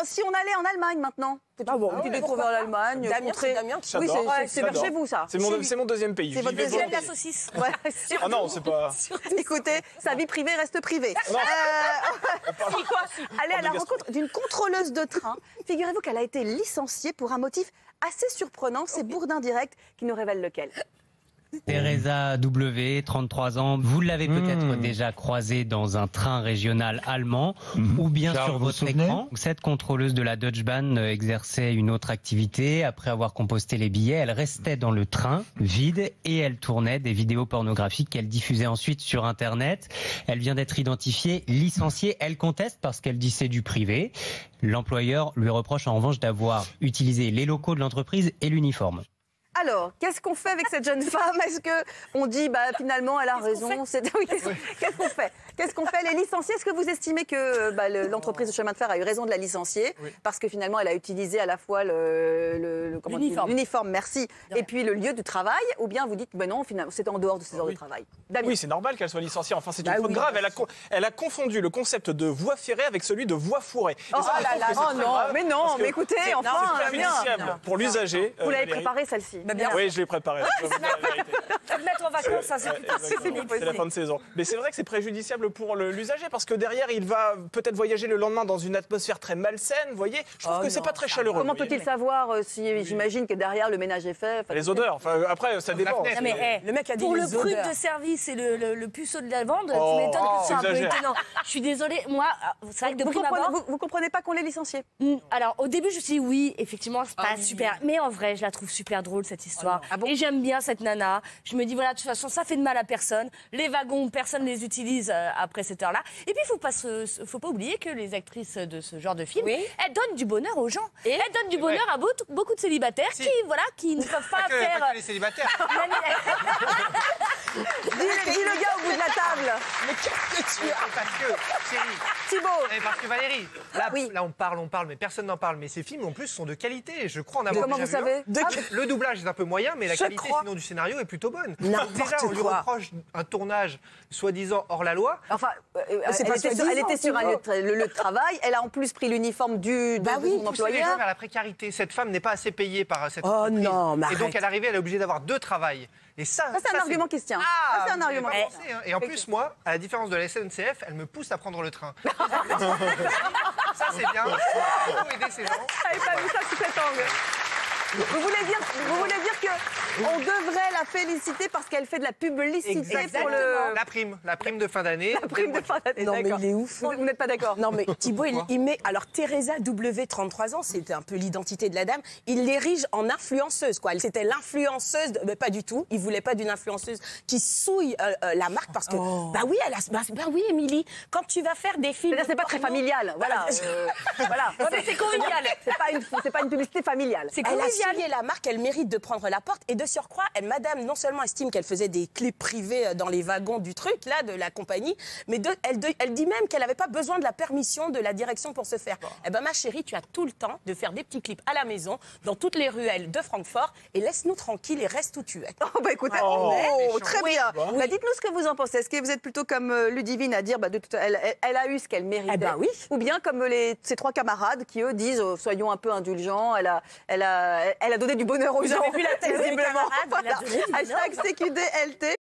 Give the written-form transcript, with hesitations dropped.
si on allait en Allemagne maintenant? Ah bon, tu découvres l'Allemagne. Damien, c'est Damien qui Oui, J'adore. c'est vers J'adore. chez vous, ça. C'est mon deuxième pays. C'est votre J'y vais deuxième volontiers. la saucisse. Ouais, Ah non, c'est pas... Écoutez, sa vie privée reste privée. Allez à la rencontre d'une contrôleuse de train. Figurez-vous qu'elle a été licenciée pour un motif assez surprenant. C'est Bourdin Direct qui nous révèle lequel. Teresa W, 33 ans, vous l'avez peut-être déjà croisée dans un train régional allemand ou bien Charles, sur vous vous votre souvenez écran. Cette contrôleuse de la Deutsche Bahn exerçait une autre activité. Après avoir composté les billets, elle restait dans le train vide et elle tournait des vidéos pornographiques qu'elle diffusait ensuite sur Internet. Elle vient d'être identifiée, licenciée. Elle conteste parce qu'elle dit c'est du privé. L'employeur lui reproche en revanche d'avoir utilisé les locaux de l'entreprise et l'uniforme. Alors, qu'est-ce qu'on fait avec cette jeune femme? Est-ce qu'on dit, finalement, elle a raison? Oui, qu'est-ce qu'on fait? Qu'est-ce qu'on fait? Elle est licenciée. Est-ce que vous estimez que l'entreprise de chemin de fer a eu raison de la licencier? Oui. Parce que finalement, elle a utilisé à la fois l'uniforme, merci, et puis le lieu de travail? Ou bien vous dites, non, finalement, c'était en dehors de ses heures de travail? Damien. Oui, c'est normal qu'elle soit licenciée. Enfin, c'est une faute grave. Elle a confondu le concept de voie ferrée avec celui de voie fourrée. Et Oh ça, je là trouve là, que c'est oh très non, grave, mais non, parce que mais écoutez, c'est enfin, préjudiciable pour l'usager. Vous l'avez Valérie. préparée, celle-ci. Oui, je l'ai préparée. Je vais vous dire la vérité. Faut te mettre en vacances, ça, c'est Exactement. C'est la fin de saison. Mais c'est vrai que c'est préjudiciable pour l'usager parce que derrière, il va peut-être voyager le lendemain dans une atmosphère très malsaine. Vous voyez, je trouve que c'est pas très chaleureux. Comment vous voyez. peut-il savoir si j'imagine que derrière le ménage est fait? Les odeurs. Enfin, après, ça dépend. Non, mais, Le mec a dit pour le les brut odeurs. de service et le puceau de la vente, Oh, tu m'étonnes que c'est un peu exagère. étonnant. Je suis désolée, moi, c'est vrai que de Vous prime abord... comprenez pas qu'on l'ait licenciée? Alors, au début, je me suis dit oui, effectivement, c'est pas super. Mais en vrai, je la trouve super drôle, cette histoire. Ah bon? Et j'aime bien cette nana. Je me dis, voilà, de toute façon, ça fait de mal à personne. Les wagons, personne les utilise après cette heure-là. Et puis, faut pas oublier que les actrices de ce genre de film, elles donnent du bonheur aux gens. Et elles donnent du bonheur à beaucoup de célibataires qui ne peuvent pas faire... les célibataires. Dis le gars au bout de la table. Mais qu'est-ce que tu as? Parce que, chérie, Thibaut. parce que Valérie, là on parle, mais personne n'en parle. Mais ces films en plus sont de qualité. Je crois en avoir Comment déjà vous vu savez? un. Le doublage est un peu moyen, mais la qualité sinon du scénario est plutôt bonne. Déjà, on lui reproche un tournage soi-disant hors la loi. Enfin, elle était sur le lieu de travail. Elle a en plus pris l'uniforme de son Pousser les gens employeur. vers la précarité. Cette femme n'est pas assez payée par cette Oh entreprise. non, mais et donc arrête. elle est arrivée, elle est obligée d'avoir deux travails. Et ça c'est un argument qui se tient. Ah, Ça, c'est un vous avez argument pas qui se pensé, hein. Et en plus, moi, à la différence de la SNCF, elle me pousse à prendre le train. Ça, c'est bien. Il faut aider ces gens. J'avais pas vu ça sous cet angle. Vous voulez dire qu'on devrait la féliciter parce qu'elle fait de la publicité pour le... La prime de fin d'année. La prime de fin d'année. Non, mais d'accord. il est ouf. Vous n'êtes pas d'accord? Non, mais Thibaut, il met. Alors, Teresa W, 33 ans, c'était un peu l'identité de la dame. Il l'érige en influenceuse, quoi. C'était l'influenceuse. Mais pas du tout. Il voulait pas d'une influenceuse qui souille la marque parce que. Bah oui, Émilie, quand tu vas faire des films. C'est pas très familial. Voilà. Voilà. Ouais, mais c'est convivial. C'est pas une publicité familiale. C'est Elle a convivial. souillé la marque, elle mérite de prendre la porte. Et de surcroît, madame, non seulement estime qu'elle faisait des clips privés dans les wagons du truc, là, de la compagnie, mais elle dit même qu'elle n'avait pas besoin de la permission de la direction pour se faire. Eh ben, ma chérie, tu as tout le temps de faire des petits clips à la maison, dans toutes les ruelles de Francfort, et laisse-nous tranquille et reste où tu es. Oh, écoutez, très bien. Dites-nous ce que vous en pensez. Est-ce que vous êtes plutôt comme Ludivine à dire elle a eu ce qu'elle méritait? Eh ben oui. Ou bien comme ses trois camarades qui, eux, disent soyons un peu indulgents, elle a donné du bonheur aux gens. Vous avez vu la tête de mes visiblement. camarades, elle a Voilà. donné du bonheur. #CQDLT.